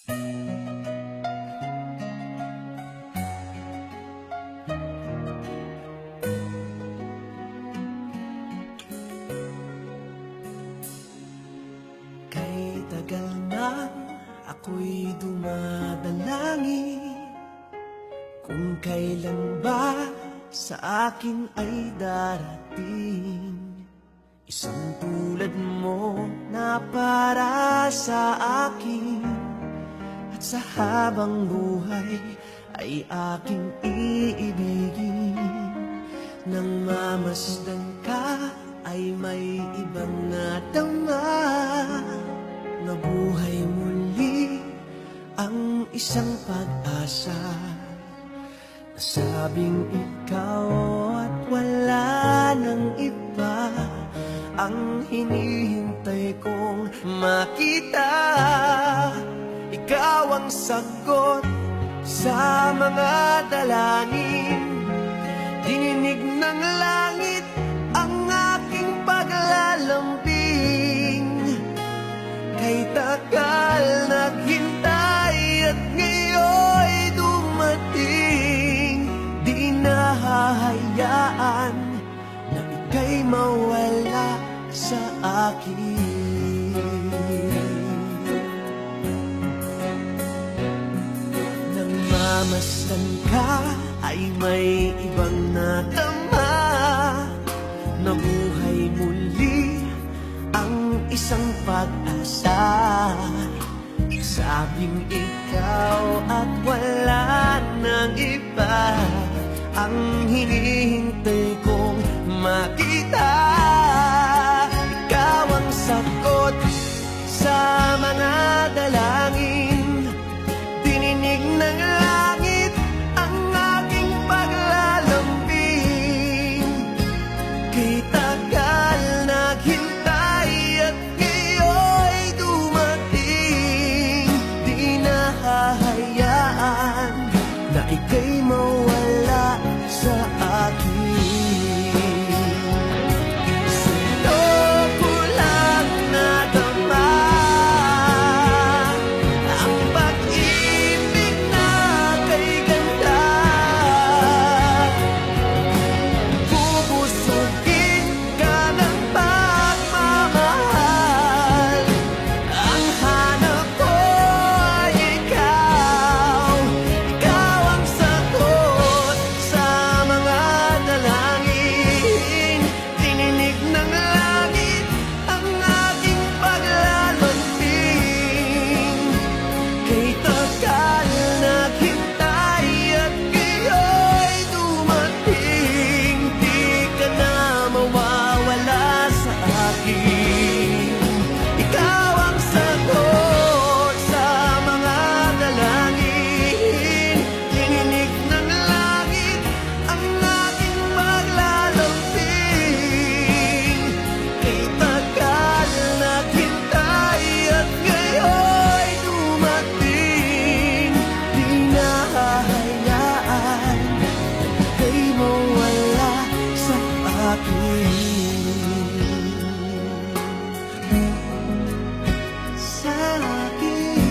Kay tagal na ako'y dumadalangin kung kailan ba sa akin ay darating isang tulad mo na para sa akin. At sa habang buhay ay aking iibigin. Nang mamasdan ka ay may ibang natama. Nabuhay muli ang isang pag-asa. Nasabing ikaw at wala nang iba ang hinihintay kong makita. Ikaw ang sagot sa mga dalangin. Dininig ng langit ang aking paglalambing. Kay tagal naghintay at ngayon'y dumating. Di nahahayaan na ika'y mawala sa akin. Nang mamasdan ka ay may ibang natama. Nabuhay muli ang isang pag-asa. Sabing ikaw at wala nang iba ang hinihintay kong makita. Ikaw ang sagot sa mga dalangin. Dininig ng langit ang aking paglalambing. Kay tagal naghintay at ngayon'y dumating. Di nahahayaan na ika'y mawala sa akin. Sa'yo ko lang nadama ang pag-ibig na kay ganda. Bubusugin ka ng pagmamahal. Ang hanap ko ay ikaw. Ikaw ang sagot sa mga dalangin. Dininig ng langit ang aking paglalambing. Kay tagal naghintay at ngayon'y dumating. Di ka na mawawala sa akin. Ikaw ang sagot sa mga dalangin. Dininig ng langit ang aking paglalambing. Kay tagal naghintay at ngayon'y dumating. Di nahahayaan na ika'y mawala sa akin. Sa akin.